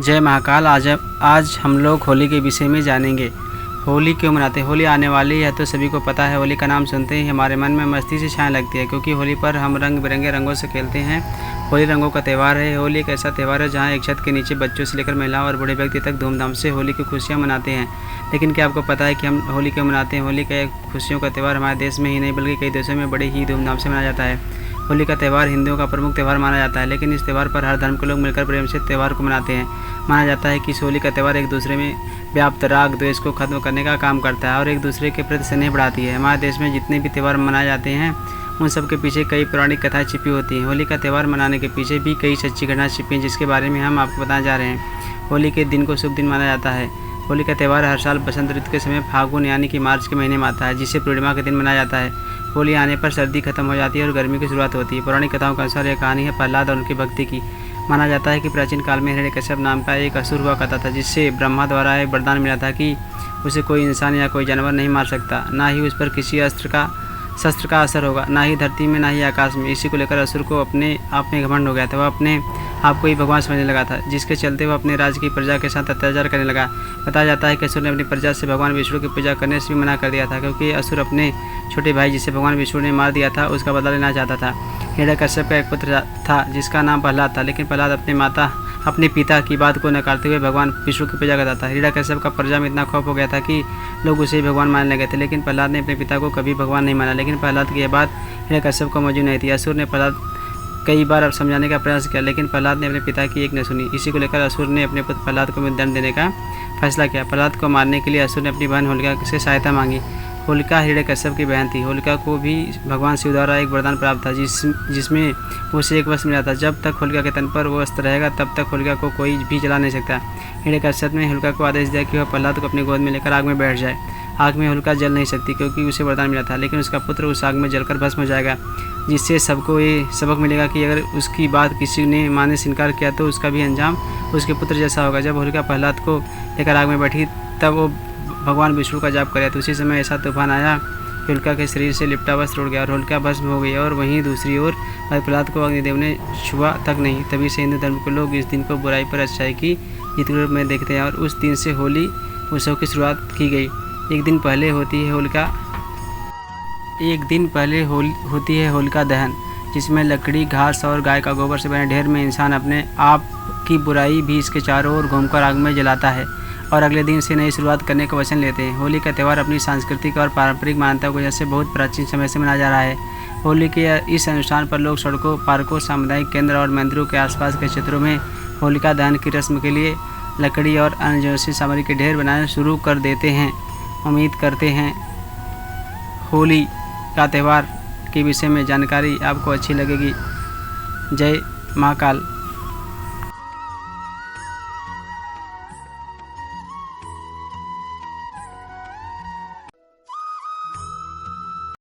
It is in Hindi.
जय महाकाल। आज हम लोग होली के विषय में जानेंगे। होली क्यों मनाते हैं? होली आने वाली है तो सभी को पता है। होली का नाम सुनते ही हमारे मन में मस्ती से छाया लगती है, क्योंकि होली पर हम रंग बिरंगे रंगों से खेलते हैं। होली रंगों का त्यौहार है। होली एक ऐसा त्यौहार है जहाँ एक छत के नीचे बच्चों से लेकर महिलाओं और बूढ़े व्यक्ति तक धूमधाम से होली की खुशियाँ मनाते हैं। लेकिन क्या आपको पता है कि हम होली क्यों मनाते हैं? होली का एक खुशियों का त्यौहार हमारे देश में ही नहीं बल्कि कई देशों में बड़े ही धूमधाम से मनाया जाता है। होली का त्यौहार हिंदुओं का प्रमुख त्यौहार माना जाता है, लेकिन इस त्यौहार पर हर धर्म के लोग मिलकर प्रेम से त्यौहार को मनाते हैं। माना जाता है कि इस होली का त्यौहार एक दूसरे में व्याप्त राग द्वेष को खत्म करने का काम करता है और एक दूसरे के प्रति स्नेह बढ़ाती है। हमारे देश में जितने भी त्यौहार मनाए जाते हैं उन सब के पीछे कई पौराणिक कथाएं छिपी होती हैं। होली का त्यौहार मनाने के पीछे भी कई सच्ची घटनाएं छिपी हैं, जिसके बारे में हम आपको बताने जा रहे हैं। होली के दिन को शुभ दिन माना जाता है। होली का त्यौहार हर साल बसंत ऋतु के समय फागुन यानी कि मार्च के महीने में आता है, जिसे पूर्णिमा के दिन मनाया जाता है। होली आने पर सर्दी खत्म हो जाती है और गर्मी की शुरुआत होती है। पौराणिक कथाओं के अनुसार यह कहानी है प्रहलाद और उनकी भक्ति की। माना जाता है कि प्राचीन काल में हिरण्यकश्यप नाम का एक असुर हुआ करता था, जिससे ब्रह्मा द्वारा एक वरदान मिला था कि उसे कोई इंसान या कोई जानवर नहीं मार सकता, ना ही उस पर किसी शस्त्र का असर होगा, ना ही धरती में ना ही आकाश में। इसी को लेकर असुर को अपने आप में घमंड हो गया था। वह अपने आप को ही भगवान समझने लगा था, जिसके चलते वह अपने राज्य की प्रजा के साथ अत्याचार करने लगा। बताया जाता है कि असुर ने अपनी प्रजा से भगवान विष्णु की पूजा करने से भी मना कर दिया था, क्योंकि असुर अपने छोटे भाई जिसे भगवान विष्णु ने मार दिया था उसका बदला लेना चाहता था। हिरण्यकश्यप का एक पुत्र था जिसका नाम प्रहलाद था, लेकिन प्रहलाद अपने पिता की बात को नकारते हुए भगवान विष्णु की पूजा करता था। हिरण्यकश्यप का प्रजा में इतना खौफ हो गया था कि लोग उसे ही भगवान मानने लगे थे, लेकिन प्रहलाद ने अपने पिता को कभी भगवान नहीं माना। लेकिन प्रहलाद की यह बात हिरण्यकश्यप को मंजूर नहीं थी। असुर ने प्रहलाद कई बार समझाने का प्रयास किया, लेकिन प्रहलाद ने अपने पिता की एक न सुनी। इसी को लेकर असुर ने अपने पुत्र प्रहलाद को मृत्युदंड देने का फैसला किया। प्रहलाद को मारने के लिए असुर ने अपनी बहन होलिका से सहायता मांगी। होलिका हिरण्यकश्यप की बहन थी। होलिका को भी भगवान शिव द्वारा एक वरदान प्राप्त था, जिसमें उसे एक वस्त्र मिला था। जब तक होलिका के तन पर वो वस्त्र रहेगा तब तक होलिका को कोई भी जला नहीं सकता। हिरण्यकश्यप ने होलिका को आदेश दिया कि वह प्रहलाद को अपनी गोद में लेकर आग में बैठ जाए। आग में होलिका जल नहीं सकती, क्योंकि उसे वरदान मिला था, लेकिन उसका पुत्र उस आग में जलकर भस्म हो जाएगा, जिससे सबको ये सबक मिलेगा कि अगर उसकी बात किसी ने मानने से इनकार किया तो उसका भी अंजाम उसके पुत्र जैसा होगा। जब होलिका प्रहलाद को लेकर आग में बैठी तब वो भगवान विष्णु का जाप करे, तो उसी समय ऐसा तूफान आया कि होलिका के शरीर से लिपटा वस्त्र उड़ गया और होलिका भस्म हो गई। और वहीं दूसरी ओर प्रहलाद को अग्निदेव ने छुआ तक नहीं। तभी से हिंदू धर्म के लोग इस दिन को बुराई पर अच्छाई की जीत के रूप में देखते हैं और उस दिन से होली उत्सव की शुरुआत की गई। एक दिन पहले होती है होलिका दहन, जिसमें लकड़ी, घास और गाय का गोबर से बने ढेर में इंसान अपने आप की बुराई भी इसके चारों ओर घूमकर आग में जलाता है और अगले दिन से नई शुरुआत करने का वचन लेते हैं। होली का त्यौहार अपनी सांस्कृतिक और पारंपरिक मान्यता की वजह से बहुत प्राचीन समय से मनाया जा रहा है। होली के इस अनुष्ठान पर लोग सड़कों, पार्कों, सामुदायिक केंद्र और मंदिरों के आसपास के क्षेत्रों में होलिका दहन की रस्म के लिए लकड़ी और अन्य जैसी सामग्री के ढेर बनाना शुरू कर देते हैं। उम्मीद करते हैं होली का त्यौहार के विषय में जानकारी आपको अच्छी लगेगी। जय महाकाल।